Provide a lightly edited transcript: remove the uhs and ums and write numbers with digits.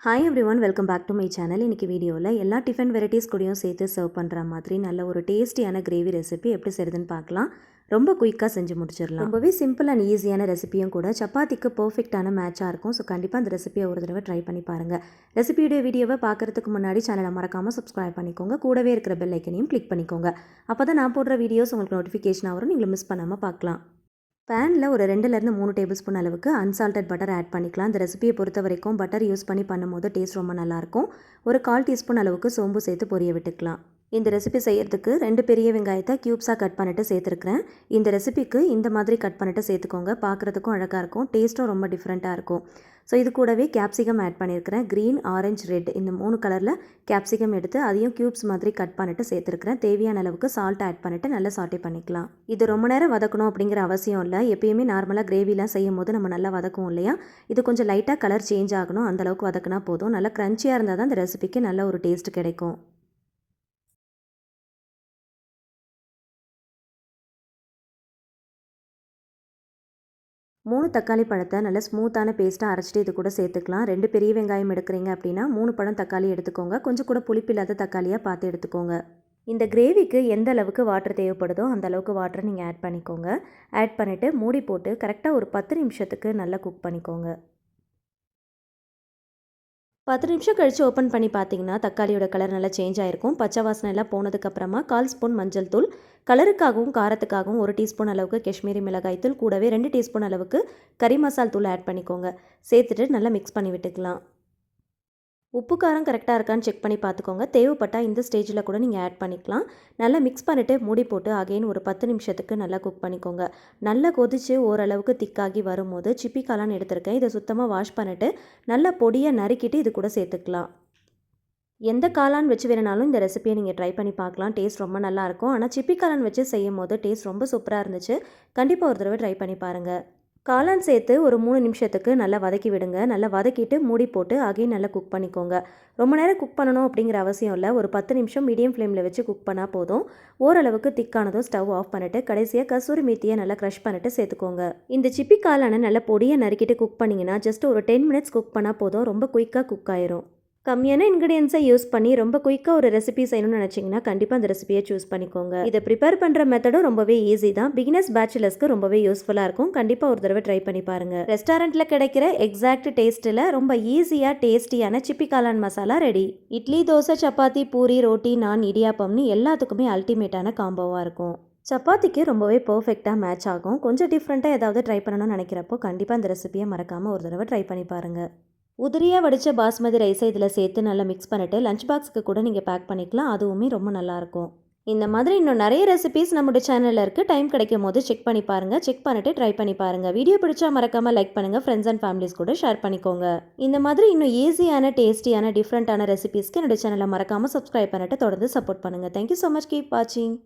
Hi everyone, welcome back to my channel. இன்றைக்கி வீடியோவில் எல்லா டிஃபன் வெரைட்டிஸ் கூடயும் சேர்த்து சர்வ் பண்ணுற மாதிரி நல்ல ஒரு டேஸ்டியான கிரேவி ரெசிபி எப்படி செய்யுதுன்னு பார்க்கலாம். ரொம்ப குயிக்காக செஞ்சு முடிச்சிடலாம். ரொம்பவே சிம்பிள் அண்ட் ஈஸியான ரெசிபியும் கூட, சப்பாத்திக்கு பர்ஃபெக்டான மேட்சாக இருக்கும். ஸோ கண்டிப்பாக அந்த ரெசிபியை ஒரு தடவை ட்ரை பண்ணி பாருங்கள். ரெசிபியோட வீடியோவை பார்க்குறதுக்கு முன்னாடி சேனலை மறக்காமல் சப்ஸ்கிரைப் பண்ணிக்கோங்க. கூடவே இருக்கிற பெல் ஐக்கனையும் கிளிக் பண்ணிக்கோங்க. அப்போ தான் நான் போடுற வீடியோஸ் உங்களுக்கு நோட்டிஃபிகேஷன் வரும், நீங்கள் மிஸ் பண்ணாமல் பார்க்கலாம். பேனில் ஒரு 2லேருந்து 3 டேபிள் ஸ்பூன் அளவுக்கு அன்சால்டட் பட்டர் ஆட் பண்ணிக்கலாம். இந்த ரெசிபியை பொறுத்த வரைக்கும் பட்டர் யூஸ் பண்ணி பண்ணும்போது டேஸ்ட் ரொம்ப நல்லாயிருக்கும். ஒரு 1/4 டீஸ்பூன் அளவுக்கு சோம்பு சேர்த்து பொரிய விட்டுக்கலாம். இந்த ரெசிபி செய்கிறதுக்கு 2 பெரிய வெங்காயத்தை க்யூப்ஸாக கட் பண்ணிட்டு சேர்த்துருக்கிறேன். இந்த ரெசிபிக்கு இந்த மாதிரி கட் பண்ணிட்டு சேர்த்துக்கோங்க. பார்க்குறதுக்கும் அழகாக இருக்கும், டேஸ்ட்டும் ரொம்ப டிஃப்ரெண்ட்டாக இருக்கும். ஸோ இது கூடவே கேப்சிகம் ஆட் பண்ணியிருக்கிறேன். க்ரீன், ஆரஞ்சு, ரெட் இந்த 3 கலரில் கேப்சிகம் எடுத்து அதையும் க்யூப்ஸ் மாதிரி கட் பண்ணிட்டு சேர்த்துருக்கிறேன். தேவையான அளவுக்கு சால்ட் ஆட் பண்ணிவிட்டு நல்லா சாட்டே பண்ணிக்கலாம். இது ரொம்ப நேரம் வதக்கணும் அப்படிங்கிற அவசியம் இல்லை. எப்பயுமே நார்மலாக கிரேவிலாம் செய்யும் போது நம்ம நல்லா வதக்குவோம் இல்லையா, இது கொஞ்சம் லைட்டாக கலர் சேஞ்ச் ஆகணும், அந்தளவுக்கு வதக்கினா போதும். நல்லா க்ரன்ச்சியாக இருந்தால் தான் இந்த ரெசிபிக்கு நல்ல ஒரு டேஸ்ட் கிடைக்கும். மூணு தக்காளி பழத்தை நல்லா ஸ்மூத்தான பேஸ்ட்டாக அரைச்சிட்டு இது கூட சேர்த்துக்கலாம். 2 பெரிய வெங்காயம் எடுக்கிறீங்க அப்படின்னா 3 பழம் தக்காளி எடுத்துக்கோங்க. கொஞ்சம் கூட புளிப்பு இல்லாத தக்காளியாக பார்த்து எடுத்துக்கோங்க. இந்த கிரேவிக்கு எந்த அளவுக்கு வாட்டர் தேவைப்படுதோ அந்த அளவுக்கு வாட்டரை நீங்கள் ஆட் பண்ணிக்கோங்க. ஆட் பண்ணிவிட்டு மூடி போட்டு கரெக்டாக ஒரு 10 நிமிஷத்துக்கு நல்லா குக் பண்ணிக்கோங்க. 10 நிமிஷம் கழித்து ஓப்பன் பண்ணி பார்த்தீங்கன்னா தக்காளியோட கலர் நல்லா சேஞ்ச் ஆகிருக்கும். பச்சை வாசனை எல்லாம் போனதுக்கப்புறமா 1/4 ஸ்பூன் மஞ்சள் தூள், கலருக்காகவும் காரத்துக்காகவும் 1 டீஸ்பூன் அளவுக்கு காஷ்மீரி மிளகாய் தூள், கூடவே 2 டீஸ்பூன் அளவுக்கு கறி மசால் தூள் ஆட் பண்ணிக்கோங்க. சேர்த்துட்டு நல்லா மிக்ஸ் பண்ணி விட்டுக்கலாம். உப்பு காரம் கரெக்டாக இருக்கான்னு செக் பண்ணி பார்த்துக்கோங்க. தேவைப்பட்டால் இந்த ஸ்டேஜில் கூட நீங்கள் ஆட் பண்ணிக்கலாம். நல்லா மிக்ஸ் பண்ணிவிட்டு மூடி போட்டு அகைன் ஒரு 10 நிமிஷத்துக்கு நல்லா குக் பண்ணிக்கோங்க. நல்லா கொதித்து ஓரளவுக்கு திக்காகி வரும்போது சிப்பி காளான் எடுத்திருக்கேன். இதை சுத்தமாக வாஷ் பண்ணிவிட்டு நல்லா பொடியை நறுக்கிட்டு இது கூட சேர்த்துக்கலாம். எந்த காளான் வச்சு வேணுனாலும் இந்த ரெசிபியை நீங்கள் ட்ரை பண்ணி பார்க்கலாம். டேஸ்ட் ரொம்ப நல்லாயிருக்கும். ஆனால் சிப்பி காளான் வச்சு செய்யும் போது டேஸ்ட் ரொம்ப சூப்பராக இருந்துச்சு. கண்டிப்பாக ஒரு தடவை ட்ரை பண்ணி பாருங்கள். காளான் சேர்த்து ஒரு 3 நிமிஷத்துக்கு நல்லா வதக்கி விடுங்க. நல்லா வதக்கிட்டு மூடி போட்டு அகைன் நல்லா குக் பண்ணிக்கோங்க. ரொம்ப நேரம் குக் பண்ணணும் அப்படிங்கிற அவசியம் இல்லை. ஒரு 10 நிமிஷம் மீடியம் ஃப்ளேமில் வச்சு குக் பண்ணால் போதும். ஓரளவுக்கு திக்கானதும் ஸ்டவ் ஆஃப் பண்ணிவிட்டு கடைசியாக கசூரி மேத்தியை நல்லா க்ரஷ் பண்ணிவிட்டு சேர்த்துக்கோங்க. இந்த சிப்பி காளானை நல்லா பொடியை நறுக்கிட்டு குக் பண்ணிங்கன்னா ஜஸ்ட் ஒரு 10 மினிட்ஸ் குக் பண்ணால் போதும். ரொம்ப குயிக்காக குக் ஆயிரும். கம்மியான இன்க்ரீடியன்ஸை யூஸ் பண்ணி ரொம்ப குயிக்காக ஒரு ரெசிபி செய்யணும்னு நினச்சிங்கன்னா கண்டிப்பாக அந்த ரெசிபியை சூஸ் பண்ணிக்கோங்க. இதை ப்ரிப்பேர் பண்ணுற மெத்தடும் ரொம்பவே ஈஸி தான். பிகினர்ஸ் பேச்சுலர்ஸ்க்கு ரொம்பவே யூஸ்ஃபுல்லாக இருக்கும். கண்டிப்பாக ஒரு தடவை ட்ரை பண்ணி பாருங்கள். ரெஸ்டாரண்ட்டில் கிடைக்கிற எக்ஸாக்ட் டேஸ்ட்டில் ரொம்ப ஈஸியாக டேஸ்டியான சிப்பி காளான் மசாலா ரெடி. இட்லி, தோசை, சப்பாத்தி, பூரி, ரோட்டி, நான், இடியாப்பம்னு எல்லாத்துக்குமே அல்டிமேட்டான காம்போவாக இருக்கும். சப்பாத்திக்கு ரொம்பவே பர்ஃபெக்டாக மேட்ச் ஆகும். கொஞ்சம் டிஃப்ரெண்ட்டாக ஏதாவது ட்ரை பண்ணணும்னு நினைக்கிறப்போ கண்டிப்பாக அந்த ரெசிபியை மறக்காமல் ஒரு தடவை ட்ரை பண்ணி பாருங்கள். உதிரியாக வடித்த பாஸ்மதி ரைஸை இதில் சேர்த்து நல்லா மிக்ஸ் பண்ணிவிட்டு லஞ்ச் பாக்ஸுக்கு கூட நீங்கள் பேக் பண்ணிக்கலாம். அதுவுமே ரொம்ப நல்லாயிருக்கும். இந்த மாதிரி இன்னும் நிறைய ரெசிபீஸ் நம்மளுடைய சேனலில் இருக்குது. டைம் கிடைக்கும் போது செக் பண்ணி பாருங்கள். செக் பண்ணிவிட்டு ட்ரை பண்ணி பாருங்கள். வீடியோ பிடிச்சா மறக்காமல் லைக் பண்ணுங்கள். ஃப்ரெண்ட்ஸ் அண்ட் ஃபேமிலிஸ் கூட ஷேர் பண்ணிக்கோங்க. இந்த மாதிரி இன்னும் ஈஸியான, டேஸ்டியான, டிஃப்ரெண்ட்டான ரெசிபீஸ்க்கு என்னுடைய சேனலை மறக்காமல் சப்ஸ்கிரைப் பண்ணிவிட்டு தொடர்ந்து சப்போர்ட் பண்ணுங்கள். Thank you so much. கீப் வாட்சிங்.